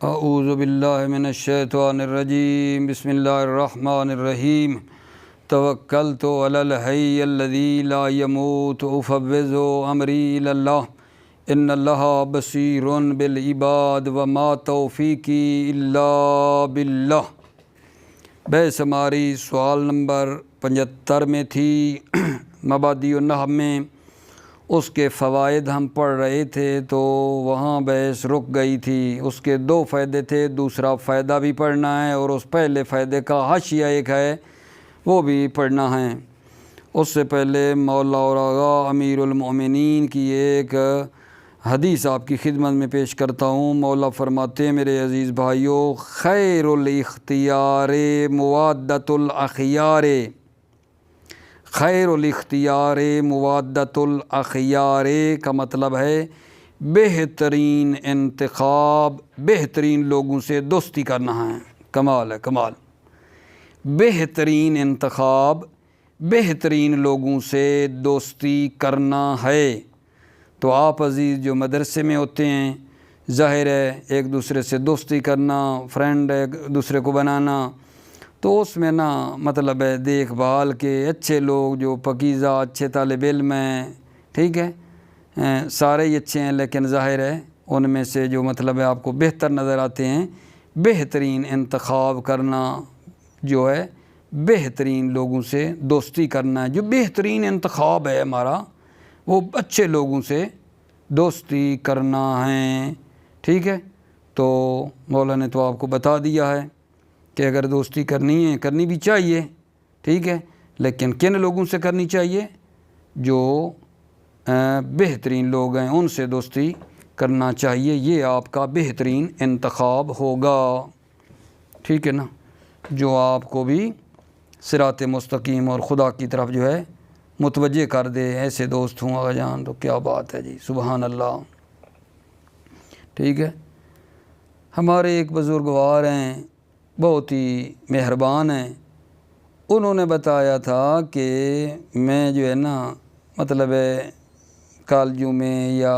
اعوذ باللہ من الشیطان الرجیم بسم اللہ الرحمن الرحیم توکلت علی الحی الذی لا یموت افوض امری الی اللہ ان اللہ بصیر بالعباد وما توفیقی الا باللہ۔ بحث ہماری سوال نمبر 75 میں تھی، مبادئ النحو میں اس کے فوائد ہم پڑھ رہے تھے تو وہاں بحث رک گئی تھی۔ اس کے 2 فائدے تھے، دوسرا فائدہ بھی پڑھنا ہے اور اس پہلے فائدے کا حاشیہ ایک ہے وہ بھی پڑھنا ہے۔ اس سے پہلے مولا اور آغا امیر المومنین کی ایک حدیث آپ کی خدمت میں پیش کرتا ہوں۔ مولا فرماتے ہیں میرے عزیز بھائیو، خیر الاختیار موادۃ الاخیار، خیر الاختیار موادۃ الاخیار کا مطلب ہے بہترین انتخاب بہترین لوگوں سے دوستی کرنا ہے۔ کمال ہے، کمال۔ بہترین انتخاب بہترین لوگوں سے دوستی کرنا ہے۔ تو آپ عزیز جو مدرسے میں ہوتے ہیں، ظاہر ہے ایک دوسرے سے دوستی کرنا، فرینڈ ایک دوسرے کو بنانا، تو اس میں نا مطلب ہے دیکھ بھال کے اچھے لوگ جو پاکیزہ اچھے طالب علم ہیں، ٹھیک ہے، سارے ہی اچھے ہیں، لیکن ظاہر ہے ان میں سے جو مطلب ہے آپ کو بہتر نظر آتے ہیں، بہترین انتخاب کرنا جو ہے بہترین لوگوں سے دوستی کرنا ہے۔ جو بہترین انتخاب ہے ہمارا وہ اچھے لوگوں سے دوستی کرنا ہے، ٹھیک ہے۔ تو مولا نے تو آپ کو بتا دیا ہے کہ اگر دوستی کرنی ہے، کرنی بھی چاہیے، ٹھیک ہے، لیکن کن لوگوں سے کرنی چاہیے؟ جو بہترین لوگ ہیں ان سے دوستی کرنا چاہیے، یہ آپ کا بہترین انتخاب ہوگا، ٹھیک ہے نا، جو آپ کو بھی صراط مستقیم اور خدا کی طرف جو ہے متوجہ کر دے۔ ایسے دوست ہوں آقا جان تو کیا بات ہے جی، سبحان اللہ، ٹھیک ہے۔ ہمارے ایک بزرگوار ہیں، بہت ہی مہربان ہیں، انہوں نے بتایا تھا کہ میں جو ہے نا مطلب ہے کالجوں میں یا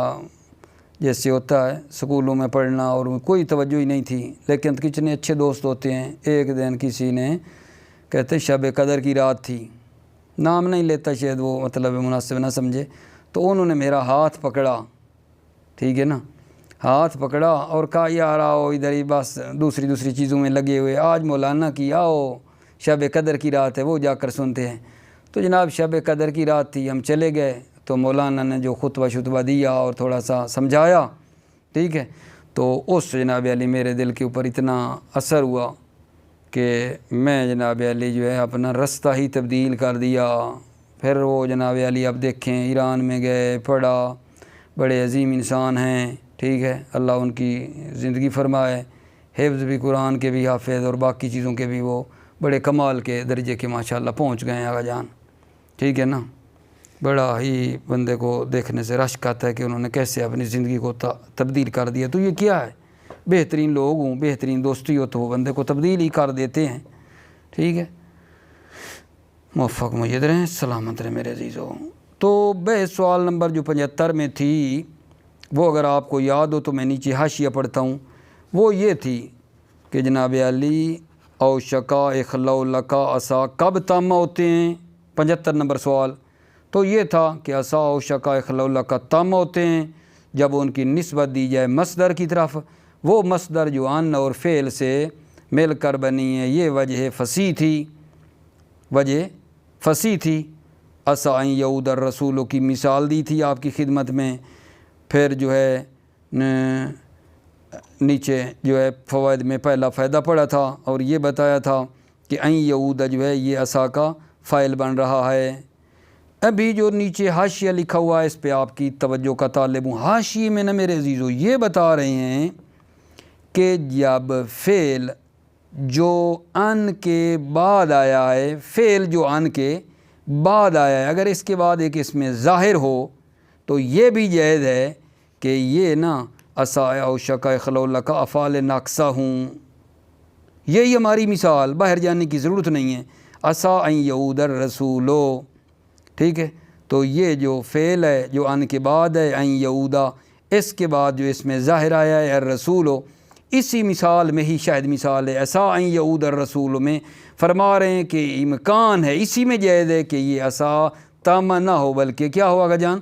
جیسے ہوتا ہے سکولوں میں پڑھنا اور کوئی توجہ ہی نہیں تھی، لیکن کتنے اچھے دوست ہوتے ہیں۔ ایک دن کسی نے کہتے شب قدر کی رات تھی، نام نہیں لیتا شاید وہ مطلب مناسب نہ سمجھے، تو انہوں نے میرا ہاتھ پکڑا، ٹھیک ہے نا، ہاتھ پکڑا اور کہا یار آؤ ادھر ہی، بس دوسری چیزوں میں لگے ہوئے، آج مولانا کی آؤ شب قدر کی رات ہے وہ جا کر سنتے ہیں۔ تو جناب شب قدر کی رات تھی، ہم چلے گئے، تو مولانا نے جو خطبہ دیا اور تھوڑا سا سمجھایا، ٹھیک ہے، تو اس جناب علی میرے دل کے اوپر اتنا اثر ہوا کہ میں جناب علی جو ہے اپنا رستہ ہی تبدیل کر دیا۔ پھر وہ جناب علی اب دیکھیں ایران میں گئے، پڑھا، بڑے عظیم انسان ہیں، ٹھیک ہے، اللہ ان کی زندگی فرمائے، حفظ بھی قرآن کے بھی حافظ اور باقی چیزوں کے بھی وہ بڑے کمال کے درجے کے ماشاءاللہ پہنچ گئے ہیں آقا جان، ٹھیک ہے نا۔ بڑا ہی بندے کو دیکھنے سے رشک آتا ہے کہ انہوں نے کیسے اپنی زندگی کو تبدیل کر دیا۔ تو یہ کیا ہے؟ بہترین لوگ ہوں، بہترین دوستی ہو تو وہ بندے کو تبدیل ہی کر دیتے ہیں، ٹھیک ہے۔ موفق مجید رہیں، سلامت رہیں میرے عزیزوں۔ تو بحث سوال نمبر جو 75 میں تھی وہ اگر آپ کو یاد ہو تو میں نیچے حاشیہ پڑھتا ہوں۔ وہ یہ تھی کہ جناب علی او شکا اخلو لکا عصا کب تامہ ہوتے ہیں؟ 75 نمبر سوال تو یہ تھا کہ عصا او شکا اخلو لکا تامہ ہوتے ہیں جب ان کی نسبت دی جائے مصدر کی طرف، وہ مصدر جو ان اور فعل سے مل کر بنی ہے۔ یہ وجہ فصیح تھی، وجہ فصیح تھی۔ عصا ان یعود الرسول کی مثال دی تھی آپ کی خدمت میں، پھر جو ہے نیچے جو ہے فوائد میں پہلا فائدہ پڑھا تھا اور یہ بتایا تھا کہ این یعود جو ہے یہ عصا کا فاعل بن رہا ہے۔ ابھی جو نیچے حاشیہ لکھا ہوا ہے اس پہ آپ کی توجہ کا طالب ہوں۔ حاشیے میں نا میرے عزیزو یہ بتا رہے ہیں کہ جب فعل جو ان کے بعد آیا ہے، فعل جو ان کے بعد آیا ہے، اگر اس کے بعد ایک اس میں ظاہر ہو تو یہ بھی جائز ہے کہ یہ نا عصا او شکا اخلو لکا افعال ناقصہ ہوں۔ یہی ہماری مثال، باہر جانے کی ضرورت نہیں ہے۔ عصا ان یعود الرسولو، ٹھیک ہے، تو یہ جو فعل ہے جو ان کے بعد ہے، ان یعودا، اس کے بعد جو اس میں ظاہر آیا ہے الرسولو، اسی مثال میں ہی شاید مثال ہے عصا ان یعود الرسول میں فرما رہے ہیں کہ امکان ہے، اسی میں جائز ہے کہ یہ عصا تامہ نہ ہو بلکہ کیا ہو آقا جان،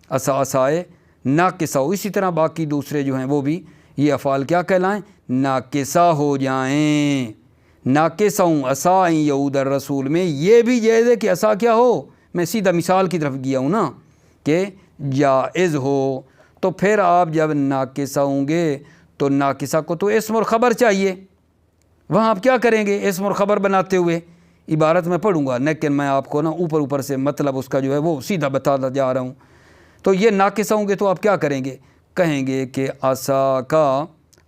عصا عصائے ناقصہ ہو۔ اسی طرح باقی دوسرے جو ہیں وہ بھی یہ افعال کیا کہلائیں، ناقصہ ہو جائیں۔ ناقصہ ہوں عصا ان یعود الرسول میں یہ بھی جائز ہے کہ عصا کیا ہو، میں سیدھا مثال کی طرف گیا ہوں نا کہ جائز ہو۔ تو پھر آپ جب ناقصہ ہوں گے تو ناقصہ کو تو اسم اور خبر چاہیے، وہاں آپ کیا کریں گے، اسم اور خبر بناتے ہوئے عبارت میں پڑھوں گا، لیکن میں آپ کو نا اوپر سے مطلب اس کا جو ہے وہ سیدھا بتاتا جا رہا ہوں۔ تو یہ ناقصہ ہوں گے تو آپ کیا کریں گے، کہیں گے کہ عصا کا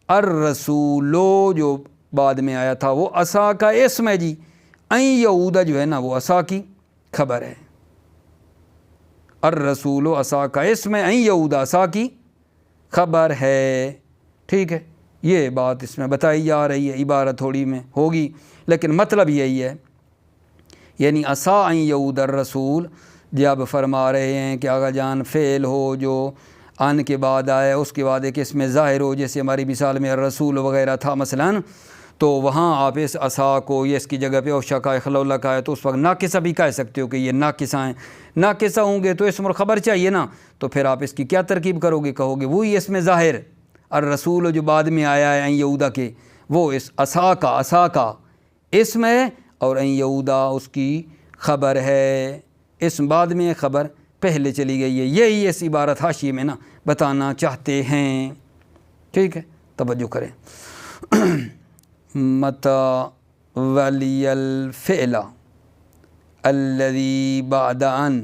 الرسولو جو بعد میں آیا تھا وہ عصا کا اسم ہے جی، ان یعودہ جو ہے نا وہ عصا کی خبر ہے۔ الرسول عصا کا اسم ہے، ان یعودہ عصا کی خبر ہے، ٹھیک ہے۔ یہ بات اس میں بتائی جا رہی ہے، عبارت تھوڑی میں ہوگی لیکن مطلب یہی ہے، یعنی عصا ان یعود الرسول جب فرما رہے ہیں کہ آقا جان فعل ہو جو ان کے بعد آئے اس کے بعد ایک اس میں ظاہر ہو، جیسے ہماری مثال میں الرسول وغیرہ تھا مثلاً، تو وہاں آپ اس عصا کو یہ اس کی جگہ پہ اوشا کا خلولہ کا ہے تو اس وقت ناقصہ بھی کہہ سکتے ہو کہ یہ ناقصہ ہیں۔ ناقصہ ہوں گے تو اسم اور خبر چاہیے نا، تو پھر آپ اس کی کیا ترکیب کرو گے، کہو گے وہی اس میں ظاہر الرسول جو بعد میں آیا ہے ان یعودہ کے، وہ اس عصا کا اسم ہے اور ان یعودہ اس کی خبر ہے، اسم بعد میں خبر پہلے چلی گئی ہے۔ یہی اس عبارت حاشیے میں نا بتانا چاہتے ہیں، ٹھیک ہے، توجہ کریں۔ متى ولی الفعل الذي بعد ان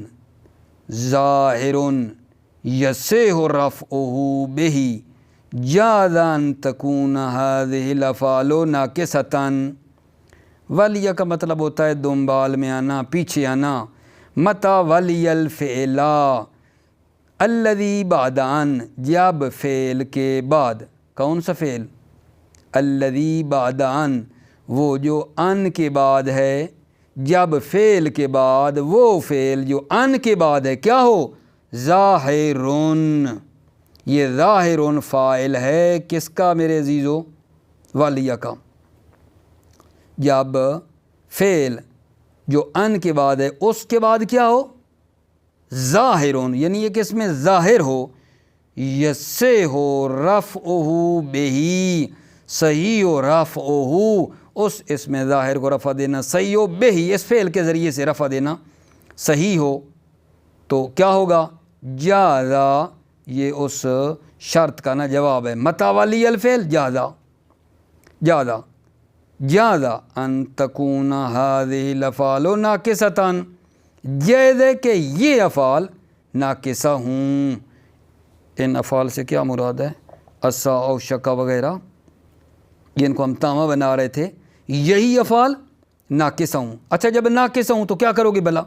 ظاہر یصح رفعه به جاز ان تكون هذه الافعال ناقصة۔ ولی کا مطلب ہوتا ہے دنبال میں آنا، پیچھے آنا۔ متى ولی الفعل الذي بعد ان، جب فعل کے بعد، کون سا فعل، الذی بعد ان، وہ جو ان کے بعد ہے، جب فعل کے بعد وہ فعل جو ان کے بعد ہے کیا ہو، ظاہرون، یہ ظاہرون فاعل ہے کس کا میرے عزیزو، والیہ کا۔ جب فعل جو ان کے بعد ہے اس کے بعد کیا ہو، ظاہرون، یعنی یہ کس میں ظاہر ہو، یصح رفعہ بہ، صحیح و رفعہ، اس اسم ظاہر کو رفع دینا، صحیح و بہ، اس فعل کے ذریعے سے رفع دینا صحیح ہو، تو کیا ہوگا، جازا، یہ اس شرط کا نا جواب ہے۔ متی ولی الفعل جازا ان تکون هذه الافعال ناقصة، جائز ہے کہ یہ افعال ناقصہ ہوں۔ ان افعال سے کیا مراد ہے، عصا او شکا وغیرہ، جن کو ہم تامہ بنا رہے تھے، یہی افعال ناقصہ ہوں۔ اچھا جب ناقصہ ہوں تو کیا کرو گے بلا،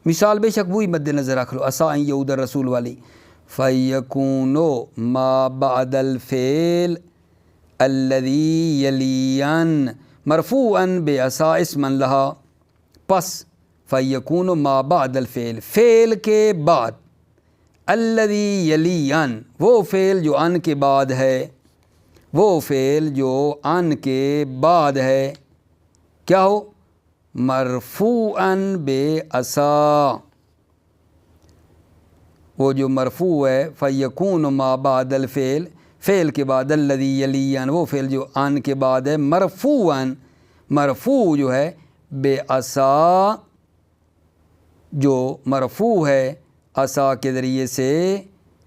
مثال بے شک وہی مد نظر رکھ لو، عصا ان یعود الرسول والی، فَيَكُونُ مَا بَعْدَ الْفِعْلِ الَّذِي يَلِيَنْ مَرْفُوعًا بِعَصَا اسمًا لَهَا، پس فَيَكُونُ مَا بَعْدَ الْفِعْلِ، فعل کے بعد، الَّذِي يَلِيَنْ، وہ فعل جو ان کے بعد ہے، وہ فعل جو ان کے بعد ہے کیا ہو، مرفوعاً بعصا، وہ جو مرفوع ہے، فَيَكُونُ مَا بَعْدَ الْفِعْلِ، فعل کے بعد، الَّذِي يَلِيَنْ، وہ فعل جو ان کے بعد ہے، مرفوعاً، مرفوع جو ہے بعصا، جو مرفوع ہے عصا کے ذریعے سے،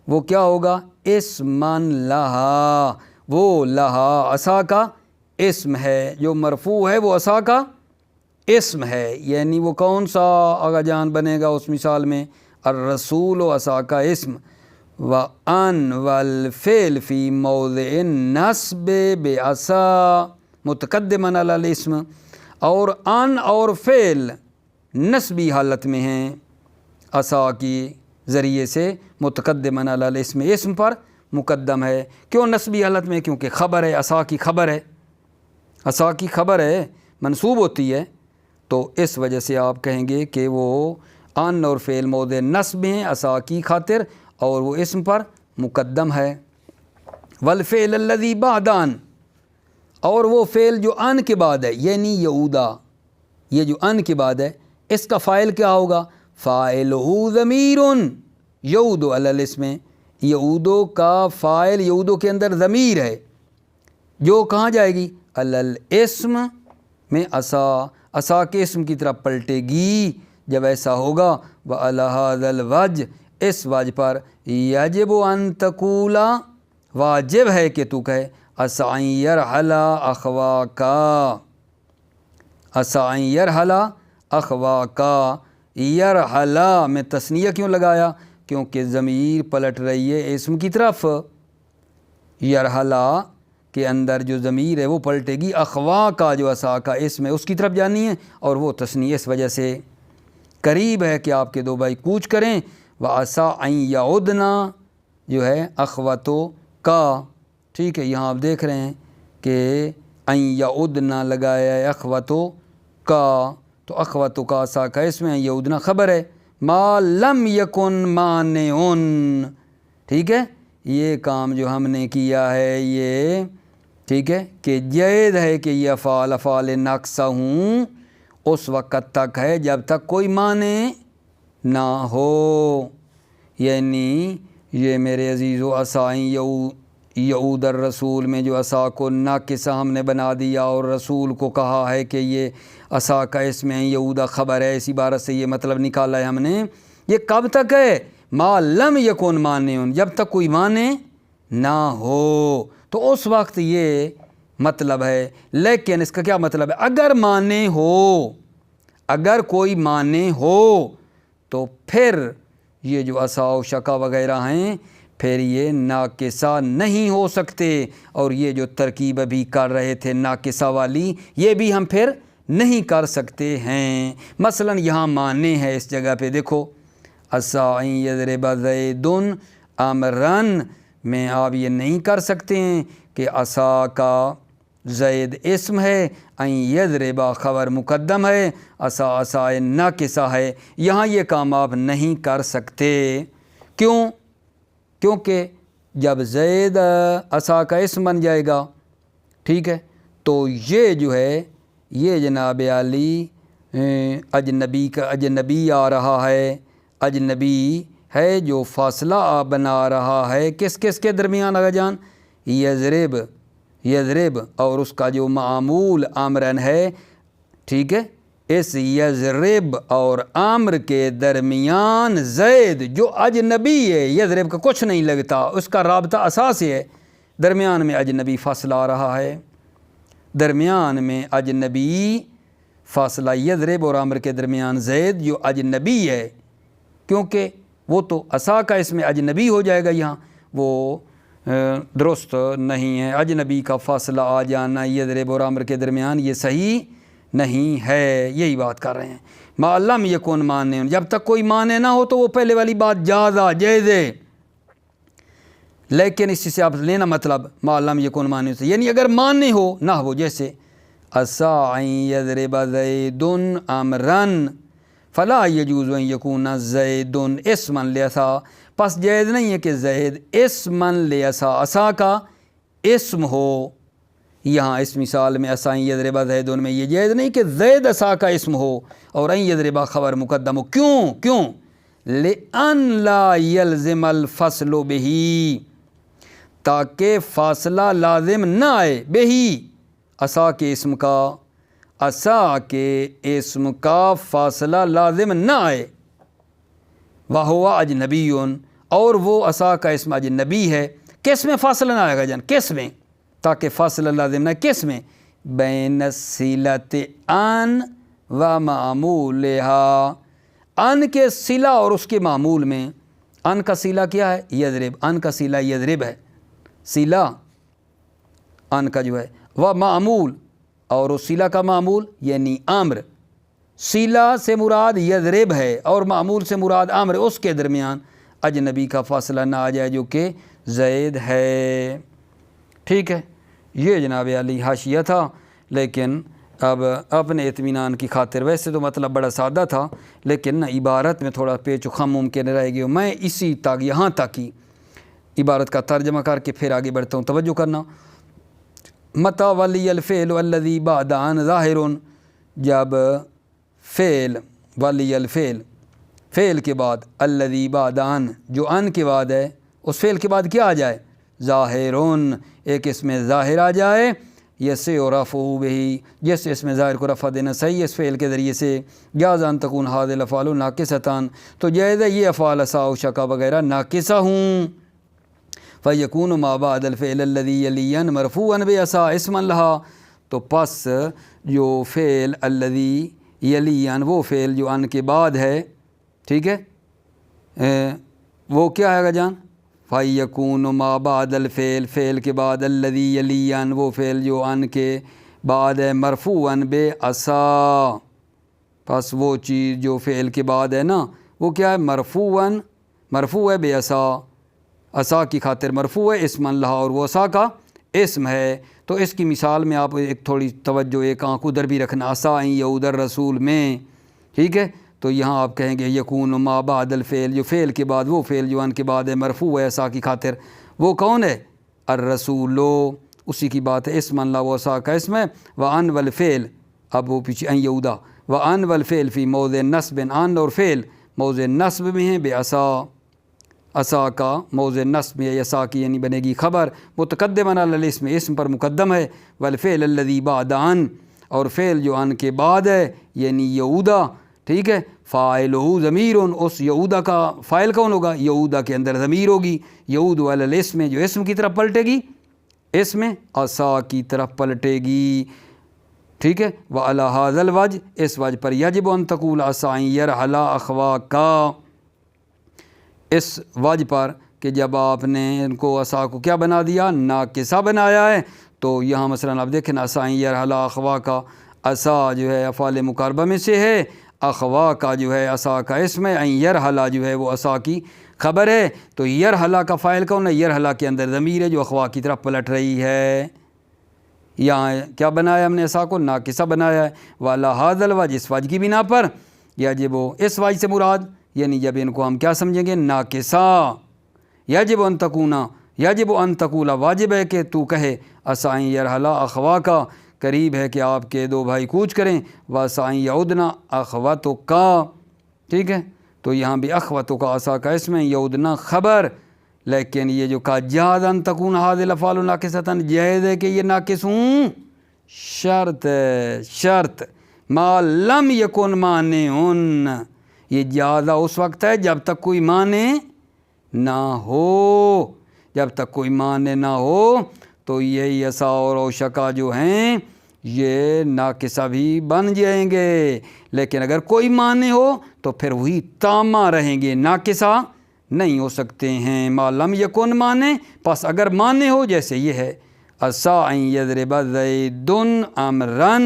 وہ کیا ہوگا، اسمًا لہا، وہ لہا عصا کا اسم ہے، جو مرفوع ہے وہ عصا کا اسم ہے، یعنی وہ کون سا آقا جان بنے گا اس مثال میں، الرسول و عصا کا اسم، وَأَنْ وَالْفِعْلِ فِي مَوْضِعِ النَّصْبِ بِعَصَا مُتَقَدِّمًا عَلَى الْاسْمِ، اور ان اور فعل نسبی حالت میں ہیں عصا کی ذریعے سے، متقدمًا علی الاسم، اسم پر مقدم ہے۔ کیوں نسبی حالت میں، کیونکہ خبر ہے، عصا کی خبر ہے، عصا کی خبر ہے، منصوب ہوتی ہے، تو اس وجہ سے آپ کہیں گے کہ وہ ان اور فعل موضع نصب ہیں عصا کی خاطر، اور وہ اسم پر مقدم ہے۔ والفعل الذی بعد ان، اور وہ فعل جو ان کے بعد ہے، یعنی یعودا، یہ جو ان کے بعد ہے اس کا فاعل کیا ہوگا؟ فاعلہ ضمیر یعود علی الاسم، یعودو کا فاعل یعودو کے اندر ضمیر ہے جو کہاں جائے گی؟ علی الاسم میں عصا کے اسم کی طرف پلٹے گی۔ جب ایسا ہوگا وعلی ھذا الوجہ، اس وجہ پر یجب ان تقول، واجب ہے کہ تو کہے عسى ان يرحل اخواک، عسى ان يرحل اخواک، یرحل میں تثنیہ کیوں لگایا؟ کیونکہ ضمیر پلٹ رہی ہے اسم کی طرف، یرحل کے اندر جو ضمیر ہے وہ پلٹے گی اخواک کا جو عصا کا اسم ہے اس کی طرف جانی ہے، اور وہ تثنیہ اس وجہ سے قریب ہے کہ آپ کے دو بھائی کوچ کریں۔ وعسى ان يعودنا جو ہے اخوتو کا، ٹھیک ہے، یہاں آپ دیکھ رہے ہیں کہ ان یعودنا لگایا ہے اخوتو کا، تو اخوتو کا عصا کا اسم ہے، یعودنا خبر ہے، ما لم یکن مانع، ٹھیک ہے، یہ کام جو ہم نے کیا ہے یہ ٹھیک ہے کہ جائز ہے کہ یہ افعال ناقصہ ہوں اس وقت تک ہے جب تک کوئی معنی نہ ہو، یعنی یہ میرے عزیزو عصا یعود الرسول میں جو عصا کو ناقصہ ہم نے بنا دیا اور رسول کو کہا ہے کہ یہ عصا کا اسم ہے، یعودہ خبر ہے، اس عبارت سے یہ مطلب نکالا ہے ہم نے، یہ کب تک ہے؟ ما لم یکن مانع، جب تک کوئی معنی نہ ہو، تو اس وقت یہ مطلب ہے۔ لیکن اس کا کیا مطلب ہے؟ اگر معنی ہو، اگر کوئی معنی ہو تو پھر یہ جو عصا و شکا وغیرہ ہیں پھر یہ ناقصہ نہیں ہو سکتے، اور یہ جو ترکیب ابھی کر رہے تھے ناقصہ والی یہ بھی ہم پھر نہیں کر سکتے ہیں۔ مثلا یہاں معنی ہے اس جگہ پہ دیکھو، عسى ان يضرب زید امرا میں آپ یہ نہیں کر سکتے ہیں کہ عصا کا زید اسم ہے، ان یضرب خبر مقدم ہے، عصا ناقصہ ہے، یہاں یہ کام آپ نہیں کر سکتے۔ کیوں؟ کیونکہ جب زید عصا کا اسم بن جائے گا، ٹھیک ہے، تو یہ جو ہے یہ جناب علی اجنبی کا اجنبی آ رہا ہے، اجنبی ہے جو فاصلہ بنا رہا ہے کس کس کے درمیان؟ آگا جان یضرب اور اس کا جو معمول آمرن ہے، ٹھیک ہے، اس یضرب اور عامر کے درمیان زید جو اجنبی ہے، یضرب کا کچھ نہیں لگتا، اس کا رابطہ اساسی ہے، درمیان میں اجنبی فاصلہ آ رہا ہے، درمیان میں اجنبی فاصلہ یضرب اور عامر کے درمیان زید جو اجنبی ہے، کیونکہ وہ تو عصا کا اس میں اجنبی ہو جائے گا، یہاں وہ درست نہیں ہے، اجنبی کا فاصلہ آ جانا یضرب اور عامر کے درمیان یہ صحیح نہیں ہے، یہی بات کر رہے ہیں۔ ما لم یکن مانع، جب تک کوئی معنی نہ ہو تو وہ پہلے والی بات جائز ہے، لیکن اسی سے آپ لینا مطلب ما لم یکن مانع سے، یعنی اگر معنی ہو نہ ہو، جیسے عسى ان یضرب زید امرا فلا یجوز ان یکون زید اسما لعصا، پس جائز نہیں ہے کہ زید اسما لعصا، عصا کا اسم ہو، یہاں اس مثال میں عسى ان یضرب زید میں یہ جائز نہیں کہ زید عصا کا اسم ہو اور ان یضرب خبر مقدم ہو۔ کیوں؟ لأن لا یلزم الفصل بہ، تاکہ فاصلہ لازم نہ آئے، بہی عصا کے اسم کا، عصا کے اسم کا فاصلہ لازم نہ آئے، وہو اجنبی، اور وہ عصا کا اسم اجنبی ہے، کس میں فاصلہ نہ آئے گا جان؟ کس میں؟ تاکہ فاصلہ لازم نہ، کس میں؟ بین الصلۃ ان و معمولہا، ان کے صلہ اور اس کے معمول میں، ان کا صلہ کیا ہے؟ یضرب، ان کا صلہ یضرب ہے، صلہ ان کا جو ہے، و معمول اور اس صلہ کا معمول یعنی عامر، صلہ سے مراد یضرب ہے اور معمول سے مراد عامر، اس کے درمیان اجنبی کا فاصلہ نہ آ جائے جو کہ زید ہے، ٹھیک ہے۔ یہ جناب علی حاشیہ تھا، لیکن اب اپنے اطمینان کی خاطر، ویسے تو مطلب بڑا سادہ تھا لیکن عبارت میں تھوڑا پیچ و خم ممکن رہ گیا، میں اسی تک یہاں تک ہی عبارت کا ترجمہ کر کے پھر آگے بڑھتا ہوں، توجہ کرنا۔ متا ولی الفعل الذی بعد ان ظاہر، جب فعل ولی الفعل، فعل کے بعد الذی بعد ان، جو ان کے بعد ہے، اس فعل کے بعد کیا آ جائے؟ ظاہر، ایک اس میں ظاہر آ جائے، یسے اور رفعہ بہی، جس اس میں ظاہر کو رفع دینا صحیح اس فعل کے ذریعے سے، جاز ان تکون هذه الافعال ناقصتان، تو جائز ہے یہ افعال اسا و شکا وغیرہ ناقصہ ہوں۔ فیکون ما بعد الفعل الذی یلی مرفوعا بعصا اسما لها، تو پس جو فعل الذی یلی، وہ فعل جو ان کے بعد ہے، ٹھیک ہے، وہ کیا ہے گا جان؟ فیکون ما بعد الفعل، فعل کے بعد الذی یلی، وہ فعل جو ان کے بعد ہے، مرفوعا بعصا، پس وہ چیز جو فعل کے بعد ہے نا وہ کیا ہے؟ مرفوعا، مرفوع ہے بعصا، عصا کی خاطر مرفوع ہے، اسما لہا، اور وہ عصا کا اسم ہے۔ تو اس کی مثال میں آپ ایک تھوڑی توجہ، ایک آنکھ ادھر بھی رکھنا، عصا ان یعود الرسول میں، ٹھیک ہے؟ تو یہاں آپ کہیں گے یکون ما بعد الفعل، جو فعل کے بعد، وہ فعل جو ان کے بعد ہے، مرفوع ہے عصا کی خاطر، وہ کون ہے؟ الرسول، اسی کی بات ہے، اسما لہا، وہ عصا کا اسم ہے۔ وان والفعل، اب وہ پیچھے ان یعودا، وان والفعل فی موضع نصب، ان اور فعل موضع نصب میں ہیں بعصا، عصا کا موضع نصب ہے، عصا کی یعنی بنے گی خبر، متقدما علی الاسم، اسم پر مقدم ہے، والفعل الذی بعد ان، اور فعل جو ان کے بعد ہے یعنی یعودا، ٹھیک ہے، فاعلہ ضمیر، اس یعودا کا فاعل کون ہوگا؟ یعودا کے اندر ضمیر ہوگی، یعود علی الاسم، جو اسم کی طرف پلٹے گی، اسم عصا کی طرف پلٹے گی، ٹھیک ہے۔ وعلی ھذا الوجہ، اس وجہ پر یجب ان تقول عصا ان یرحل اخواکا، اس وجہ پر کہ جب آپ نے ان کو عصا کو کیا بنا دیا؟ ناقصہ بنایا ہے، تو یہاں مثلا آپ دیکھیں عصا ان یرحل اخواکا، عصا جو ہے افعال مقاربہ میں سے ہے، اخوا کا جو ہے عصا کا اسم ہے، ان یرحل جو ہے وہ عصا کی خبر ہے، تو یرحل کا فاعل کون ہے؟ یرحل کے اندر ضمیر ہے جو اخوا کی طرف پلٹ رہی ہے، یہاں کیا بنایا ہم نے؟ عصا کو ناقصہ بنایا ہے۔ وعلی ھذا الوجہ، اس وجہ کی بنا پر، یجب، اس وجہ سے مراد یعنی جب ان کو ہم کیا سمجھیں گے؟ ناقصہ، یجب ان تکونا، یجب ان تقولا، واجب ہے کہ تو کہے عصا ان یرحل اخواکا، قریب ہے کہ آپ کے دو بھائی کوچ کریں، وعصا ان یعودنا اخواتکا، ٹھیک ہے، تو یہاں بھی اخواتکا عصا کا اسم ہے، یعودنا خبر، لیکن یہ جو کہا جاز ان تکون ھذه الافعال ناقصۃ، جائز ہے کہ یہ ناقص ہوں، شرط ہے، شرط، ما لم یکن مانع، یہ جازہ اس وقت ہے جب تک کوئی مانع نہ ہو، جب تک کوئی مانع نہ ہو تو یہ عصا اور شکا جو ہیں یہ ناقصہ بھی بن جائیں گے، لیکن اگر کوئی مانع ہو تو پھر وہی تامہ رہیں گے، ناقصہ نہیں ہو سکتے ہیں۔ ما لم یکن مانع، پس اگر مانع ہو، جیسے یہ ہے عصا ان یضرب زید امرا،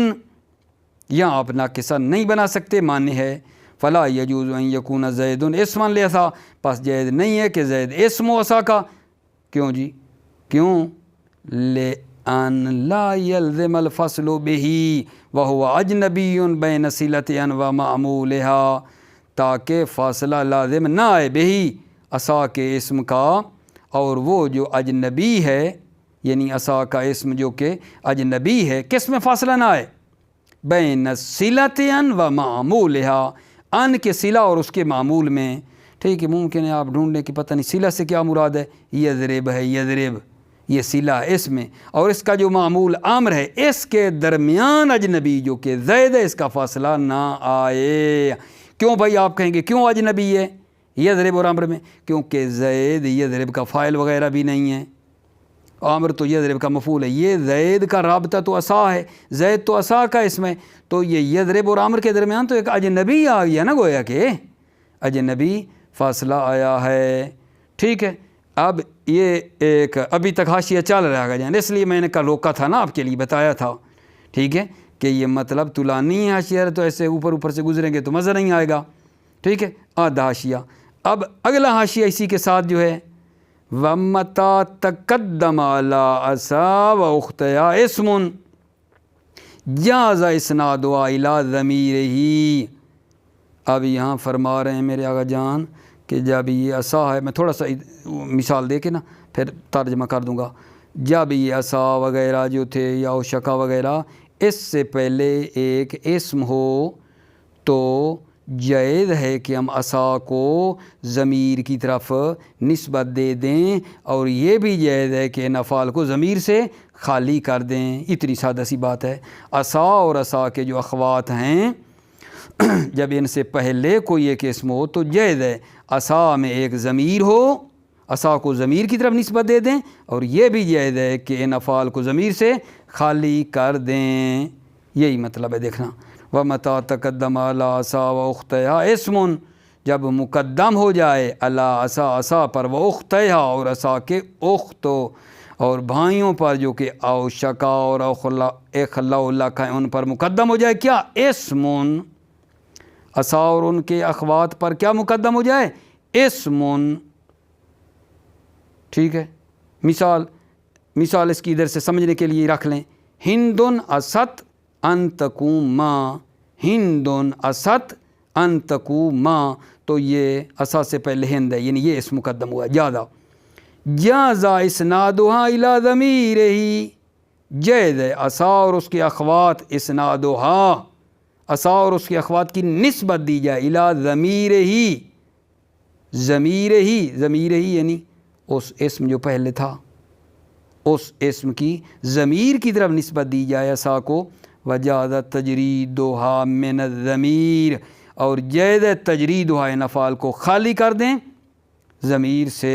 یہاں آپ ناقصہ نہیں بنا سکتے، مانع ہے، فلا یجوز ان یکون زید اسما لعصا، پس جائز نہیں ہے کہ زید اسم و عصا کا، کیوں جی؟ کیوں؟ لأن لا يلزم الفصل به وهو اجنبی بین صلة و معمولها، تاکہ فاصلہ لازم نہ آئے بہی، عصا کے اسم کا، اور وہ جو اجنبی ہے، یعنی عصا کا اسم جو کہ اجنبی ہے، کس میں فاصلہ نہ آئے؟ بین صلة و معمولها، ان کے صلہ اور اس کے معمول میں، ٹھیک ہے، ممکن ہے آپ ڈھونڈنے کی پتہ نہیں صلہ سے کیا مراد ہے، یضرب ہے، یضرب یہ صلہ اس میں، اور اس کا جو معمول امر ہے اس کے درمیان اجنبی جو کہ زید ہے، اس کا فاصلہ نہ آئے۔ کیوں بھائی آپ کہیں گے کیوں اجنبی ہے یضرب اور امر میں؟ کیونکہ زید یضرب کا فاعل وغیرہ بھی نہیں ہے، عامر تو یضرب کا مفعول ہے، یہ زید کا رابطہ تو عصا ہے، زید تو عصا کا اسم ہے، تو یہ یضرب اور عامر کے درمیان تو ایک اجنبی آ گیا نا، گویا کہ اجنبی فاصلہ آیا ہے، ٹھیک ہے۔ اب یہ ایک ابھی تک حاشیہ چل رہا ہے جان، اس لیے میں نے کل روکا تھا نا، آپ کے لیے بتایا تھا، ٹھیک ہے، کہ یہ مطلب طولانی ہے حاشیہ، تو ایسے اوپر سے گزریں گے تو مزہ نہیں آئے گا، ٹھیک ہے، آدھا حاشیہ۔ اب اگلا حاشیہ اسی کے ساتھ جو ہے، وَمَتَا تَقَدَّمَ عَلَىٰ عَصَا وَأُخْتَيَا اسْمٌ جَازَ إِسْنَادُهَا إِلَىٰ ضَمِيرِهِ۔ اب یہاں فرما رہے ہیں میرے آقا جان کہ جب یہ عصا ہے، میں تھوڑا سا مثال دے کے نا پھر ترجمہ کر دوں گا. جب یہ عصا وغیرہ جو تھے یا شکا وغیرہ اس سے پہلے ایک اسم ہو تو جائز ہے کہ ہم عصا کو ضمیر کی طرف نسبت دے دیں، اور یہ بھی جائز ہے کہ ان افعال کو ضمیر سے خالی کر دیں. اتنی سادہ سی بات ہے. عصا اور عصا کے جو اخوات ہیں جب ان سے پہلے کوئی ایک اسم ہو تو جائز ہے عصا میں ایک ضمیر ہو، عصا کو ضمیر کی طرف نسبت دے دیں، اور یہ بھی جائز ہے کہ ان افعال کو ضمیر سے خالی کر دیں. یہی مطلب ہے. دیکھنا وَمَتَى تَقَدَّمَ عَلَىٰ عَصَا وَأُخْتَيْهَا اسم، جب مقدم ہو جائے علی عصا عصا پر وَأُخْتَيْهَا اور عصا کے اخت اور بھائیوں پر جو کہ او شکا اور اخلا لک ہیں ان پر مقدم ہو جائے کیا؟ اسم. عصا اور ان کے اخوات پر کیا مقدم ہو جائے؟ اسم. ٹھیک ہے. مثال اس کی ادھر سے سمجھنے کے لیے رکھ لیں. ہندن اسد ان تقوما، ہندن اسد ان تقوما، تو یہ عصا سے پہلے ہند ہے، یعنی یہ اسم مقدم ہوا ہے. زیادہ جازا اسنادها الی ضمیرہ، جائز ہے عصا اور اس کے اخوات اسنادها، عصا اور اس کے اخوات کی نسبت دی جائے الی ضمیرہ، ضمیرہ یعنی اس اسم جو پہلے تھا اس اسم کی ضمیر کی طرف نسبت دی جائے عصا کو. وجاز تجریدها من الضمیر، اور جائز تجریدها ان افعال کو خالی کر دیں ضمیر سے.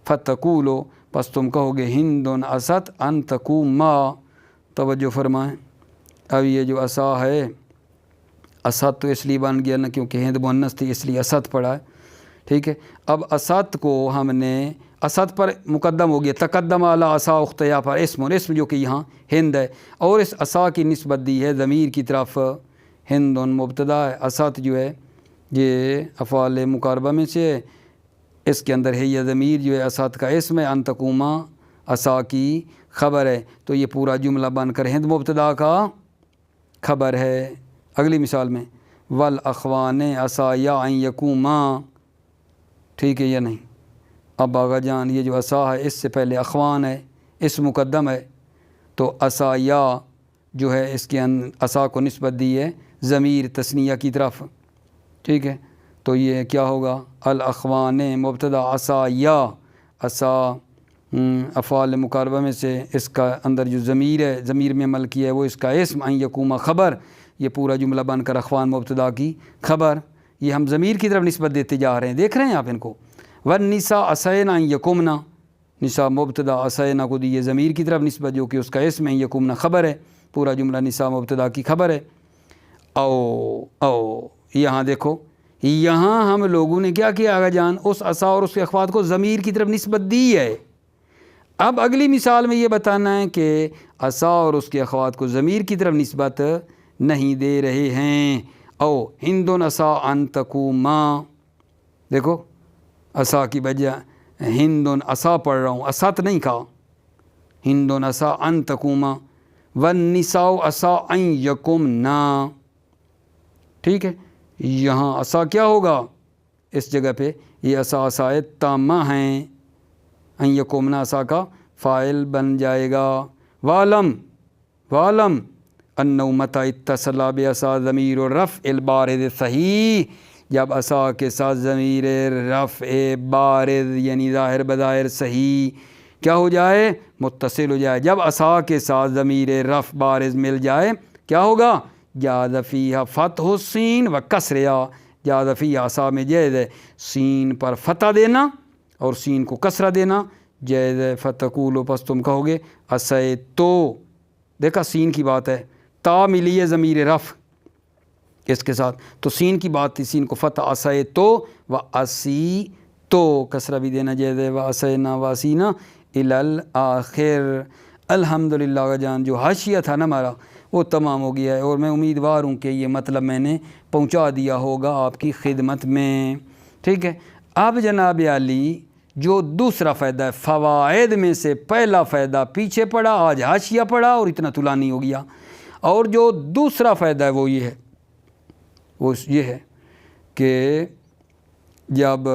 فتقولو، پس تم کہو گے ہند اسد ان تقوما. توجہ فرمائیں. اب یہ جو عصا ہے، اسد تو اس لیے بن گیا نا کیونکہ ہند مؤنث تھی اس لیے اسد پڑھا ہے. ٹھیک ہے. اب اسد کو ہم نے اسد پر مقدم ہو گیا، تقدم علی عصا اختیا پر اسم جو کہ یہاں ہند ہے، اور اس عصا کی نسبت دی ہے ضمیر کی طرف. ہند مبتدا ہے، اسد جو ہے یہ افعال مقاربہ میں سے ہے، اس کے اندر ہے یہ ضمیر جو ہے اسد کا اسم ہے، ان تقوما عصا کی خبر ہے. تو یہ پورا جملہ بن کر ہند مبتدا کا خبر ہے. اگلی مثال میں والاخوان عصا یا ان یقوما. ٹھیک ہے یا نہیں؟ اب آغا جان یہ جو عصا ہے اس سے پہلے اخوان ہے، اس مقدم ہے، تو عصا یا جو ہے اس کے عصا کو نسبت دی ہے ضمیر تثنیہ کی طرف. ٹھیک ہے. تو یہ کیا ہوگا؟ الاخوان مبتدا عصا یا، عصا افعال مقاربہ میں سے اس کا اندر جو ضمیر ہے، ضمیر میں عمل کیا ہے وہ اس کا اسم، ان یقوما خبر. یہ پورا جملہ بن کر اخوان مبتدا کی خبر. یہ ہم ضمیر کی طرف نسبت دیتے جا رہے ہیں، دیکھ رہے ہیں آپ ان کو. والنساء عصینا ان یقمنا، نساء مبتدا عصینا کو دی ضمیر کی طرف نسبت جو کہ اس کا اسم ان یقمنا خبر ہے. پورا جملہ نساء مبتدا کی خبر ہے. او یہاں دیکھو، یہاں ہم لوگوں نے کیا کیا آغا جان؟ اس عصا اور اس کے اخوات کو ضمیر کی طرف نسبت دی ہے. اب اگلی مثال میں یہ بتانا ہے کہ عصا اور اس کے اخوات کو ضمیر کی طرف نسبت نہیں دے رہے ہیں. او ہندن عصا ان تقوما، دیکھو عصا کی بجائے ہندن عصا پڑھ رہا ہوں، اسد نہیں کہا. ہندن عصا ان تقوما والنساء عصا ان یقمنا. ٹھیک ہے. یہاں عصا کیا ہوگا اس جگہ پہ؟ یہ عصا عصائے تامہ ہیں، ان یقمنا عصا کا فاعل بن جائے گا. والم انه متى اتصل بعصا ضمیر الرفع البارز صحیح، جب عصا کے ساتھ ضمیر رفع بارز یعنی ظاہر بظاہر صحیح کیا ہو جائے؟ متصل ہو جائے. جب عصا کے ساتھ ضمیر رفع بارز مل جائے کیا ہوگا؟ جاز فیہا فتح السین و کسرہا. جاز فیہا عصا میں جائز ہے سین پر فتح دینا اور سین کو کسرہ دینا. جائز ہے. فتقولو، پس تم کہو گے عصیتو. دیکھا سین کی بات ہے، تا ملی ہے ضمیر رفع اس کے ساتھ، تو سین کی بات تھی، سین کو فتح. عصیتو و اسی تو کسرہ بھی دینا جائز ہے. و عصینا و اسینا الی الآخر. الحمدللہ جان جو حاشیہ تھا نا ہمارا وہ تمام ہو گیا ہے، اور میں امیدوار ہوں کہ یہ مطلب میں نے پہنچا دیا ہوگا آپ کی خدمت میں. ٹھیک ہے. اب جناب علی جو دوسرا فائدہ ہے، فوائد میں سے پہلا فائدہ پیچھے پڑا، آج حاشیہ پڑا اور اتنا طولانی ہو گیا. اور جو دوسرا فائدہ ہے وہ یہ ہے کہ جب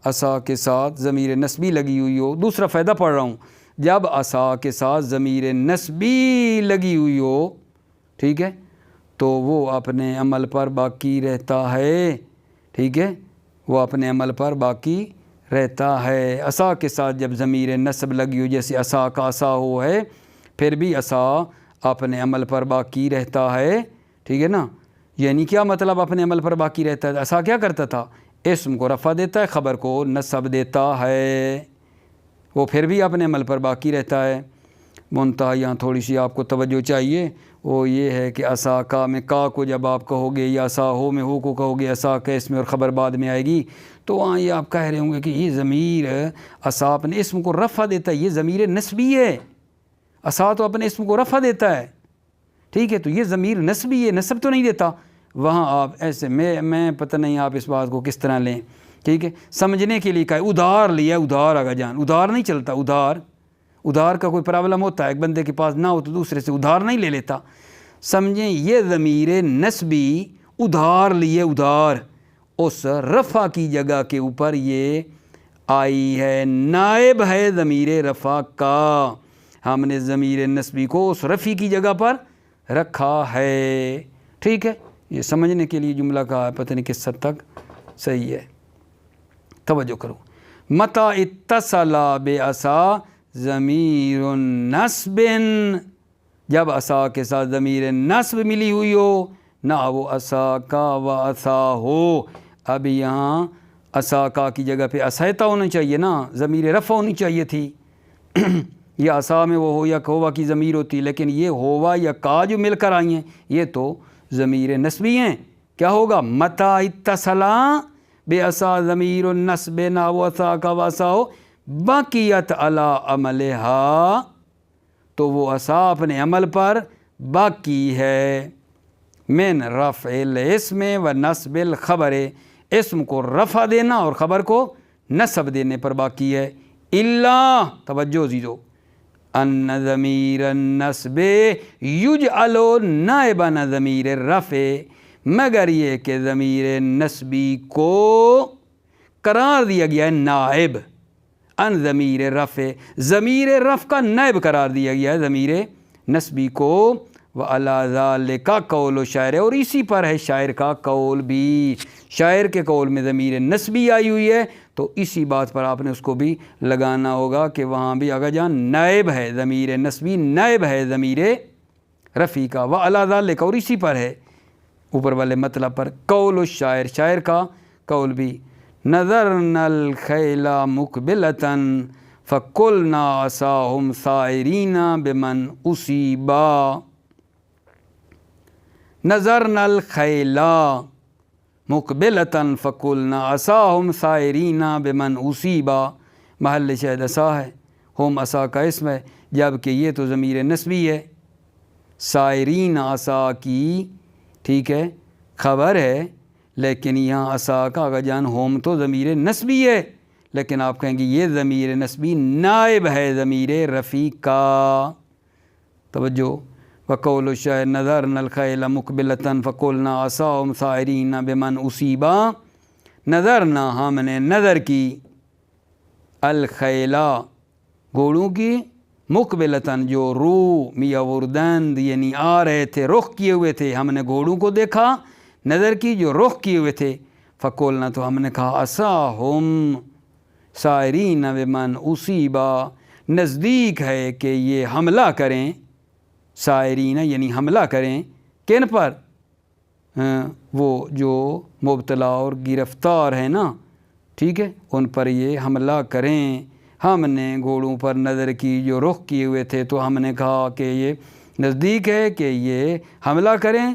عصا کے ساتھ ضمیر نسبی لگی ہوئی ہو، دوسرا فائدہ پڑھ رہا ہوں، جب عصا کے ساتھ ضمیر نسبی لگی ہوئی ہو، ٹھیک ہے، تو وہ اپنے عمل پر باقی رہتا ہے، ٹھیک ہے، وہ اپنے عمل پر باقی رہتا ہے۔ عصا کے ساتھ جب ضمیر نسب لگی ہو، جیسے عصا کا عصا ہو ہے، پھر بھی عصا اپنے عمل پر باقی رہتا ہے، ٹھیک ہے نا۔ یعنی کیا مطلب اپنے عمل پر باقی رہتا ہے؟ عصا کیا کرتا تھا؟ اسم کو رفع دیتا ہے، خبر کو نصب دیتا ہے، وہ پھر بھی اپنے عمل پر باقی رہتا ہے۔ منتہا یہاں تھوڑی سی آپ کو توجہ چاہیے، وہ یہ ہے کہ عصا کا میں کا کو جب آپ کہو گے، یا عصا ہو میں ہو کو کہو گے، عصا کا اس میں اور خبر بعد میں آئے گی، تو وہاں یہ آپ کہہ رہے ہوں گے کہ یہ ضمیر عصا اپنے اسم کو رفع دیتا ہے، یہ ضمیر نسبی ہے، عصا تو اپنے اسم کو رفع دیتا ہے، ٹھیک ہے، تو یہ ضمیر نسبی ہے، نسب تو نہیں دیتا۔ وہاں آپ ایسے میں پتہ نہیں آپ اس بات کو کس طرح لیں، ٹھیک ہے، سمجھنے کے لیے کہا ادھار لیا، ادھار آگا جان، ادھار نہیں چلتا، ادھار کا کوئی پرابلم ہوتا ہے، ایک بندے کے پاس نہ ہو تو دوسرے سے ادھار نہیں لے لیتا، سمجھیں، یہ ضمیر نسبی ادھار لیے، ادھار اس رفع کی جگہ کے اوپر یہ آئی ہے، نائب ہے ضمیر رفع کا، ہم نے ضمیر نسبی کو اس رفع کی جگہ پر رکھا ہے، ٹھیک ہے، یہ سمجھنے کے لیے جملہ کہا ہے، پتہ نہیں کس حد تک صحیح ہے، توجہ کرو۔ متا اتصل بعصا ضمیر نصب، جب عصا کے ساتھ ضمیر نصب ملی ہوئی ہو، نہ وہ عصا کا و عصا ہو، اب یہاں عصا کا کی جگہ پہ عصیتا ہونا چاہیے نا، ضمیر رفع ہونی چاہیے تھی، یہ عصا میں وہ ہو یا ہوا کی ضمیر ہوتی، لیکن یہ ہوا یا کا جو مل کر آئی ہیں یہ تو ضمیر نسبی ہیں، کیا ہوگا؟ متا اتصلا بعصا ضمیر النصب، نہ وہ عصا کا و عصا ہو، بقیت علی عملہا، تو وہ عصا اپنے عمل پر باقی ہے، من رفع الاسم و نصب الخبر، اسم کو رفع دینا اور خبر کو نصب دینے پر باقی ہے، الا، توجہ عزیزو، ان ضمیر النصب یجعل نائبا ضمیر الرفع، مگر یہ کہ ضمیر نسبی کو قرار دیا گیا ہے نائب، ان ضمیر رفع، ضمیر رفع کا نائب قرار دیا گیا ہے ضمیر نسبی کو، وعلی ذالک قول شاعر، اور اسی پر ہے شاعر کا قول بھی، شاعر کے قول میں ضمیر نسبی آئی ہوئی ہے، تو اسی بات پر آپ نے اس کو بھی لگانا ہوگا کہ وہاں بھی آگا جان نائب ہے ضمیر نسبی، نائب ہے ضمیر رفع کا، وعلی ذالک، اور اسی پر ہے اوپر والے مطلب پر قول الشاعر، شاعر کا قول بھی، نظرنا الخیل مقبلۃ فقلنا عصاہم ثائرین بمن اصیبا، نظرنا الخیل مقبلۃ فقلنا عصاہم ثائرین بمن اصیبا، محل شاہد عصا ہے، ہم عصا کا اسم ہے، جبکہ یہ تو ضمیر نسبی ہے، ثائرین عصا کی، ٹھیک ہے، خبر ہے، لیکن یہاں عصا کا آگا جان ہوم تو ضمیر نسبی ہے، لیکن آپ کہیں گے یہ ضمیر نسبی نائب ہے ضمیر رفع کا، توجہ، وقول الشاعر نظرنا الخیل مقبلۃ فقلنا عصاہم ثائرین بمن اصیبا، نظرنا، ہم نے نظر کی، الخیلا، گھوڑوں کی، مقبلتاً، جو رو میاں وردند یعنی آ رہے تھے، رخ کیے ہوئے تھے، ہم نے گھوڑوں کو دیکھا، نظر کی، جو رخ کیے ہوئے تھے، فقولنا، تو ہم نے کہا، عصاہم ثائرین بمن اصیبا، نزدیک ہے کہ یہ حملہ کریں، ثائرین یعنی حملہ کریں، کن پر؟ وہ جو مبتلا اور گرفتار ہیں نا، ٹھیک ہے، ان پر یہ حملہ کریں، ہم نے گھوڑوں پر نظر کی جو رخ کیے ہوئے تھے، تو ہم نے کہا کہ یہ نزدیک ہے کہ یہ حملہ کریں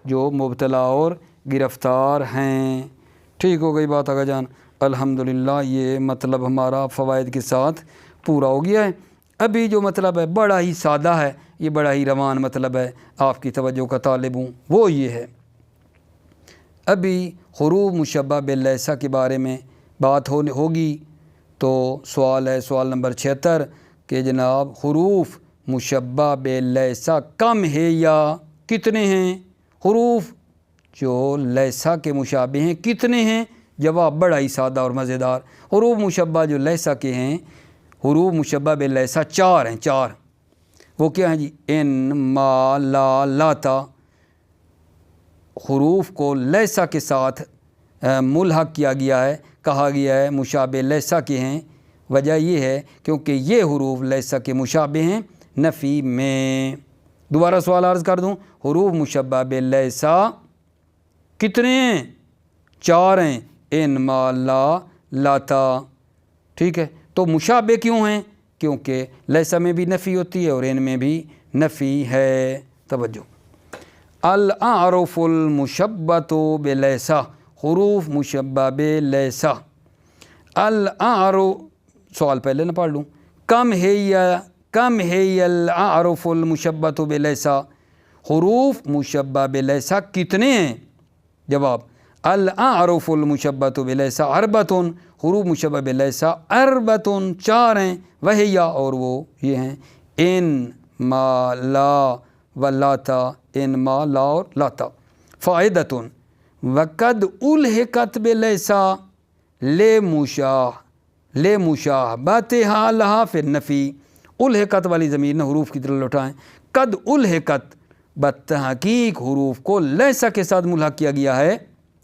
جو مبتلا اور گرفتار ہیں، ٹھیک ہو گئی بات آگا جان، الحمدللہ یہ مطلب ہمارا فوائد کے ساتھ پورا ہو گیا ہے۔ ابھی جو مطلب ہے بڑا ہی سادہ ہے، یہ بڑا ہی روان مطلب ہے، آپ کی توجہ کا طالب ہوں، وہ یہ ہے، ابھی حروف مشبہ باللیسہ کے بارے میں بات ہوگی، تو سوال ہے، سوال نمبر 76 کہ جناب حروف مشبہ باللیسہ کم ہے یا کتنے ہیں؟ حروف جو لیسہ کے مشابہ ہیں کتنے ہیں؟ جواب بڑا ہی سادہ اور مزیدار۔ حروف مشبہ جو لیسا کے ہیں، حروف مشبہ بے لیسا 4 ہیں، 4۔ وہ کیا ہیں جی؟ ان، ما، لا، لاتا۔ حروف کو لیسا کے ساتھ ملحق کیا گیا ہے، کہا گیا ہے مشابہ لیسا کے ہیں۔ وجہ یہ ہے کیونکہ یہ حروف لیسا کے مشابہ ہیں نفی میں۔ دوبارہ سوال عرض کر دوں، حروف مشبہ بے لیسا کتنے ہیں؟ 4 ہیں، ان، ما، لا، لاتا۔ ٹھیک ہے، تو مشابہ کیوں ہیں؟ کیونکہ لیسا میں بھی نفی ہوتی ہے اور ان میں بھی نفی ہے۔ توجہ، الاعرف المشبۃ بلیسا، حروف مشبہ بے لیسا۔ الاعرف، سوال پہلے نہ پڑھ لوں، کم ہے الاعرف المشبۃ بلیسا، حروف مشبہ بے لیسا کتنے ہیں؟ جواب، الاعرف المشبۃ بلیسا اربعۃ، حروف مشبہ بے لیسا اربعۃ 4 ہیں، وہی اور وہ یہ ہیں ان، ما، لا و لاتا، ان، ما، لا اور لاتا۔ فائدۃ، وقد الحقت بلیسا لمشابہتہا لہا فی النفی۔ الحقت والی ضمیر نے حروف کی طرف لوٹائیں۔ قد الحقت، بتحقیق حروف کو لیسا کے ساتھ ملحق کیا گیا ہے۔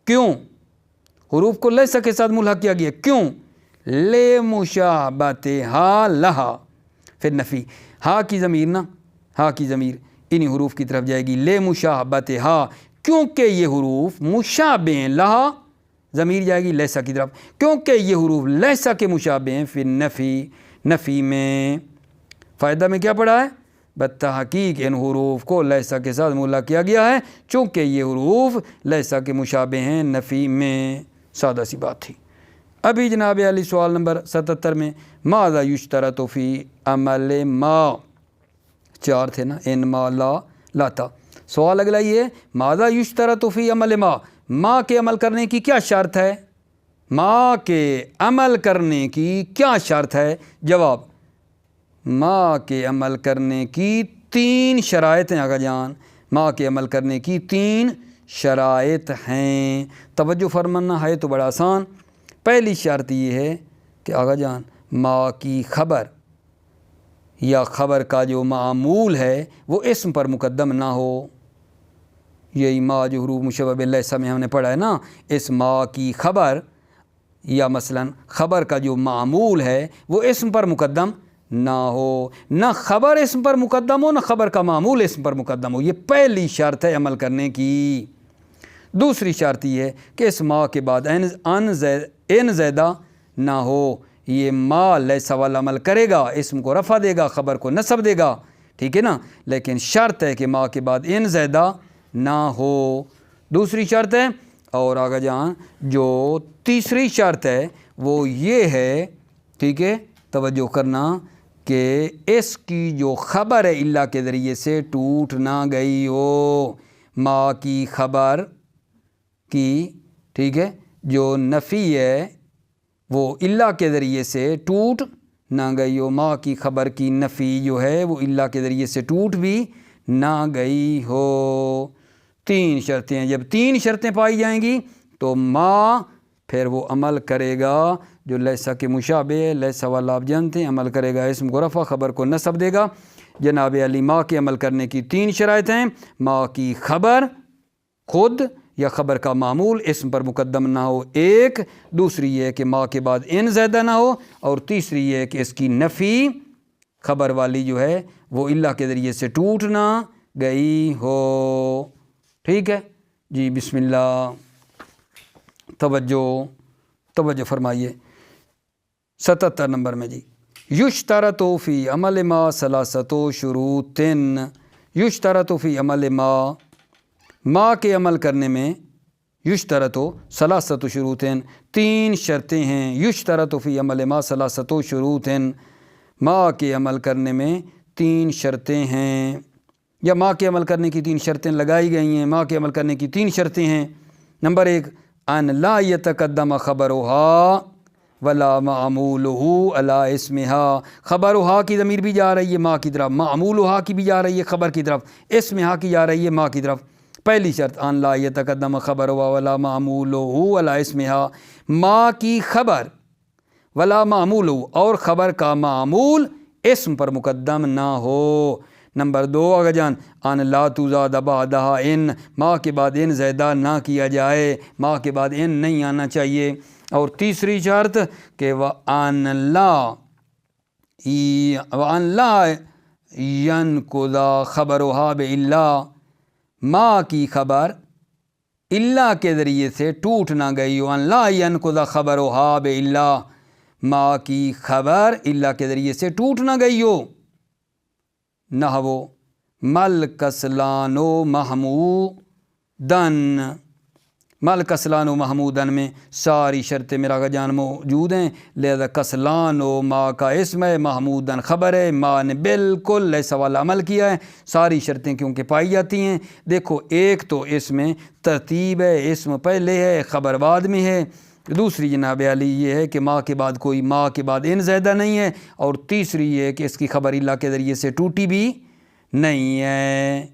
کیوں حروف کو لیسا کے ساتھ ملحق کیا گیا؟ کیوں؟ لمشابہتہا لہا فی النفی۔ ہا کی ضمیر نا، ہا کی ضمیر انہی حروف کی طرف جائے گی، لمشابہتہا، کیونکہ یہ حروف مشابہ ہیں، لہا ضمیر جائے گی لیسا کی طرف، کیونکہ یہ حروف لیسا کے مشابہ ہیں فی النفی، نفی میں۔ فائدہ میں کیا پڑھا ہے؟ بتحقیق ان حروف کو لیسا کے ساتھ ملحق کیا گیا ہے چونکہ یہ حروف لیسا کے مشابہ ہیں نفی میں۔ سادہ سی بات تھی۔ ابھی جناب علی سوال نمبر 77 میں، ماذا یشترط فی عمل ما، 4 تھے نا، ان، ما، لا، لاتا۔ سوال اگلا یہ ہے، ماذا یشترط فی عمل ما کے عمل کرنے کی کیا شرط ہے؟ ما کے عمل کرنے کی کیا شرط ہے؟ جواب، ما کے عمل کرنے کی 3 شرائط ہیں آقا جان، ما کے عمل کرنے کی 3 شرائط ہیں۔ توجہ فرمانا ہے تو بڑا آسان۔ پہلی شرط یہ ہے کہ آقا جان ما کی خبر یا خبر کا جو معمول ہے وہ اسم پر مقدم نہ ہو۔ یہی ما جو حروف مشبہ بلیسا میں ہم نے پڑھا ہے نا، اس ما کی خبر یا مثلا خبر کا جو معمول ہے وہ اسم پر مقدم نہ ہو، نہ خبر اسم پر مقدم ہو، نہ خبر کا معمول اسم پر مقدم ہو۔ یہ پہلی شرط ہے عمل کرنے کی۔ دوسری شرط یہ ہے کہ اس ما کے بعد ان زیدہ نہ ہو۔ یہ ما لیسا والا عمل کرے گا، اسم کو رفع دے گا، خبر کو نصب دے گا، ٹھیک ہے نا، لیکن شرط ہے کہ ما کے بعد ان زیدہ نہ ہو۔ دوسری شرط ہے، اور آگا جان جو تیسری شرط ہے وہ یہ ہے، ٹھیک ہے، توجہ کرنا، کہ اس کی جو خبر ہے اللہ کے ذریعے سے ٹوٹ نہ گئی ہو۔ ما کی خبر کی، ٹھیک ہے، جو نفی ہے وہ اللہ کے ذریعے سے ٹوٹ نہ گئی ہو۔ ما کی خبر کی نفی جو ہے وہ اللہ کے ذریعے سے ٹوٹ بھی نہ گئی ہو۔ 3 شرطیں ہیں، جب 3 شرطیں پائی جائیں گی تو ما پھر وہ عمل کرے گا جو لیسا کے مشابہ ہے، لیسا والا آپ جانتے ہیں، عمل کرے گا، اسم کو رفع، خبر کو نصب دے گا۔ جناب علی ما کے عمل کرنے کی 3 شرائط ہیں، ما کی خبر خود یا خبر کا معمول اسم پر مقدم نہ ہو، ایک، دوسری یہ کہ ما کے بعد ان زیادہ نہ ہو، اور تیسری یہ کہ اس کی نفی خبر والی جو ہے وہ اللہ کے ذریعے سے ٹوٹ نہ گئی ہو۔ ٹھیک ہے جی، بسم اللہ، توجہ فرمائیے۔ 77 نمبر میں جی، یشترط فی عمل ما ثلاثۃ شروط، یشترط فی عمل ما کے عمل کرنے میں یشترط ثلاثۃ شروط، 3 شرطیں ہیں۔ یشترط فی عمل ما ثلاثۃ شروط، ما کے عمل کرنے میں 3 شرطیں ہیں، یا ما کے عمل کرنے کی 3 شرطیں لگائی گئی ہیں۔ ما کے عمل کرنے کی 3 شرطیں ہیں۔ نمبر 1، ان لا یتقدم خبرها ولا معمولہ علی اسمہا، خبرها کی ضمیر بھی جا رہی ہے ما کی طرف، معمولها کی بھی جا رہی ہے خبر کی طرف، اسمہا کی جا رہی ہے ما کی طرف۔ پہلی شرط ان لا یتقدم خبر ولا معمول ولا اسمہا، ما کی خبر ولا معمول اور خبر کا معمول اسم پر مقدم نہ ہو۔ نمبر 2 آگا جان ان لا تزاد بعدہا ان، ما کے بعد ان زیادہ نہ کیا جائے، ما کے بعد ان نہیں آنا چاہیے۔ اور تیسری شرط کہ وَأَن لا ينقض خبرها بِإِلَّا، ما کی خبر اللہ کے ذریعے سے ٹوٹ نہ گئی ہو۔ ان لا ينقض خبرها بِإِلَّا، ما کی خبر اللہ کے ذریعے سے ٹوٹ نہ گئی ہو۔ نحو مل کسلان و محمودن، مل کسلان و محمودن میں ساری شرطیں میرا جان موجود ہیں، لہذا کسلان و ما کا اسم ہے، محمودن خبر ہے، ما نے بالکل ایسا والا عمل کیا ہے، ساری شرطیں کیونکہ پائی جاتی ہیں۔ دیکھو ایک تو اس میں ترتیب ہے، اسم پہلے ہے خبر بعد میں ہے، دوسری جناب علی یہ ہے کہ ما کے بعد کوئی ما کے بعد ان زیادہ نہیں ہے، اور تیسری یہ ہے کہ اس کی خبر اللہ کے ذریعے سے ٹوٹی بھی نہیں ہے۔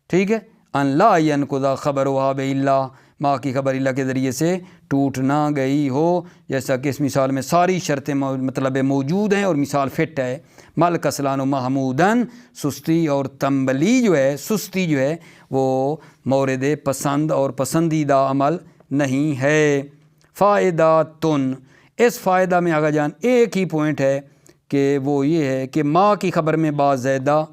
ٹھیک ہے، ان لا ينقض خبرها بِإِلَّا، ما کی خبر اللہ کے ذریعے سے ٹوٹ نہ گئی ہو، جیسا کہ اس مثال میں ساری شرطیں مطلب موجود ہیں اور مثال فٹ ہے۔ مل کسلان و محمودن، سستی اور تنبلی جو ہے، سستی جو ہے وہ مورد پسند اور پسندیدہ عمل نہیں ہے۔ فائدہ تن، اس فائدہ میں آگا جان ایک ہی پوائنٹ ہے کہ وہ یہ ہے کہ ما کی خبر میں با زیادہ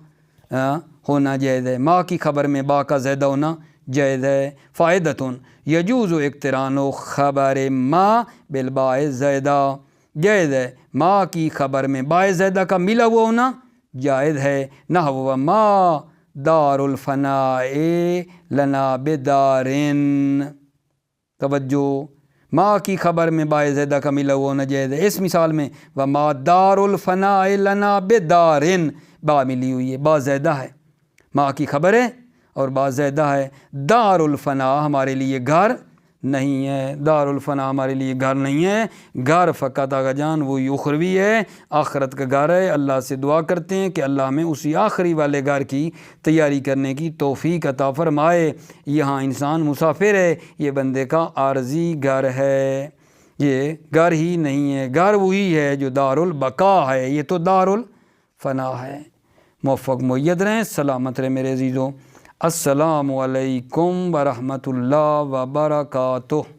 ہونا جائز ہے، ما کی خبر میں با کا زیادہ ہونا جائز ہے۔ فائدتن یجوز اقتران و خبر ما بالباء زیدہ، جائز ہے ما کی خبر میں باء زیدہ کا ملا ہوا ہونا جائز ہے۔ نحو ما دار الفناء لنا بدارن، توجہ، ما کی خبر میں باء زیدہ کا ملا ہوا ہونا جائز ہے۔ اس مثال میں وما دار الفناء لنا بدارن، با ملی ہوئی ہے، با زیدہ ہے، ما کی خبر ہے اور با زیدہ ہے۔ دار الفناء ہمارے لیے گھر نہیں ہے، دار الفناء ہمارے لیے گھر نہیں ہے، گھر فقط آگا جان وہی اخروی ہے، آخرت کا گھر ہے۔ اللہ سے دعا کرتے ہیں کہ اللہ ہمیں اسی آخری والے گھر کی تیاری کرنے کی توفیق عطا فرمائے۔ یہاں انسان مسافر ہے، یہ بندے کا عارضی گھر ہے، یہ گھر ہی نہیں ہے، گھر وہی ہے جو دار البقا ہے، یہ تو دار الفناء ہے۔ موفق مؤید رہیں، سلامت رہیں میرے عزیزوں۔ السلام علیکم ورحمۃ اللہ وبرکاتہ۔